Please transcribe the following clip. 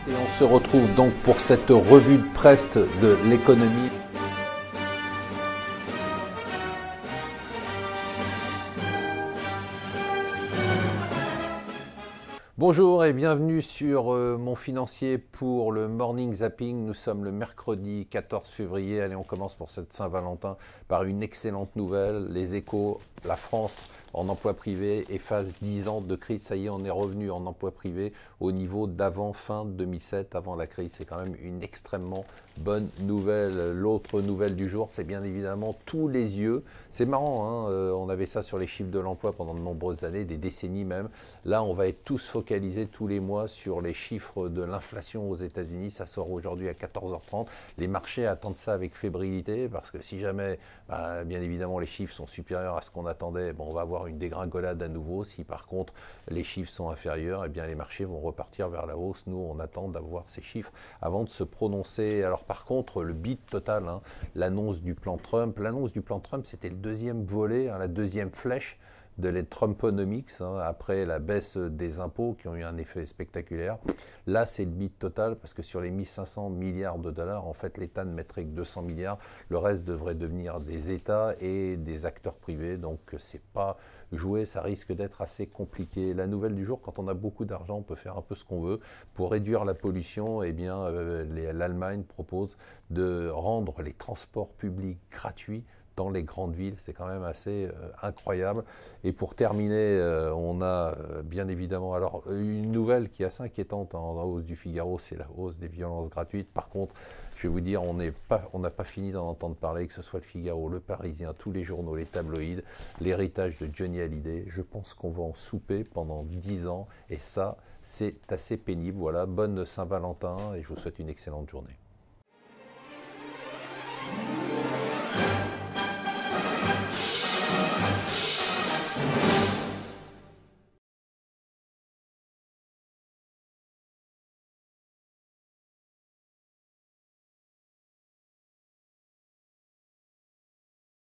Et on se retrouve donc pour cette revue de presse de l'économie. Bonjour et bienvenue sur Mon Financier pour le Morning Zapping. Nous sommes le mercredi 14 février. Allez, on commence pour cette Saint-Valentin par une excellente nouvelle. Les Échos, la France en emploi privé efface 10 ans de crise. Ça y est, on est revenu en emploi privé au niveau d'avant fin 2007, avant la crise. C'est quand même une extrêmement bonne nouvelle. L'autre nouvelle du jour, c'est bien évidemment tous les yeux. C'est marrant, hein, on avait ça sur les chiffres de l'emploi pendant de nombreuses années, des décennies même. Là, on va être tous focalisés tous les mois sur les chiffres de l'inflation aux États-Unis. Ça sort aujourd'hui à 14h30. Les marchés attendent ça avec fébrilité parce que si jamais, bien évidemment, les chiffres sont supérieurs à ce qu'on attendait, on va avoir une dégringolade à nouveau. Si par contre les chiffres sont inférieurs, eh bien les marchés vont repartir vers la hausse. Nous, on attend d'avoir ces chiffres avant de se prononcer. Alors par contre, le beat total, hein, l'annonce du plan Trump, c'était le deuxième volet, hein, la deuxième flèche de les Trumponomics, hein, après la baisse des impôts qui ont eu un effet spectaculaire. Là, c'est le beat total parce que sur les 1500 milliards de dollars, en fait, l'État ne mettrait que 200 milliards. Le reste devrait devenir des États et des acteurs privés. Donc, c'est pas joué, ça risque d'être assez compliqué. La nouvelle du jour, quand on a beaucoup d'argent, on peut faire un peu ce qu'on veut. Pour réduire la pollution, eh bien, l'Allemagne propose de rendre les transports publics gratuits dans les grandes villes. C'est quand même assez incroyable. Et pour terminer, on a bien évidemment alors une nouvelle qui est assez inquiétante en hausse du Figaro, c'est la hausse des violences gratuites. Par contre, je vais vous dire, on n'a pas fini d'en entendre parler, que ce soit le Figaro, le Parisien, tous les journaux, les tabloïds, l'héritage de Johnny Hallyday. Je pense qu'on va en souper pendant 10 ans et ça, c'est assez pénible. Voilà, bonne Saint-Valentin et je vous souhaite une excellente journée.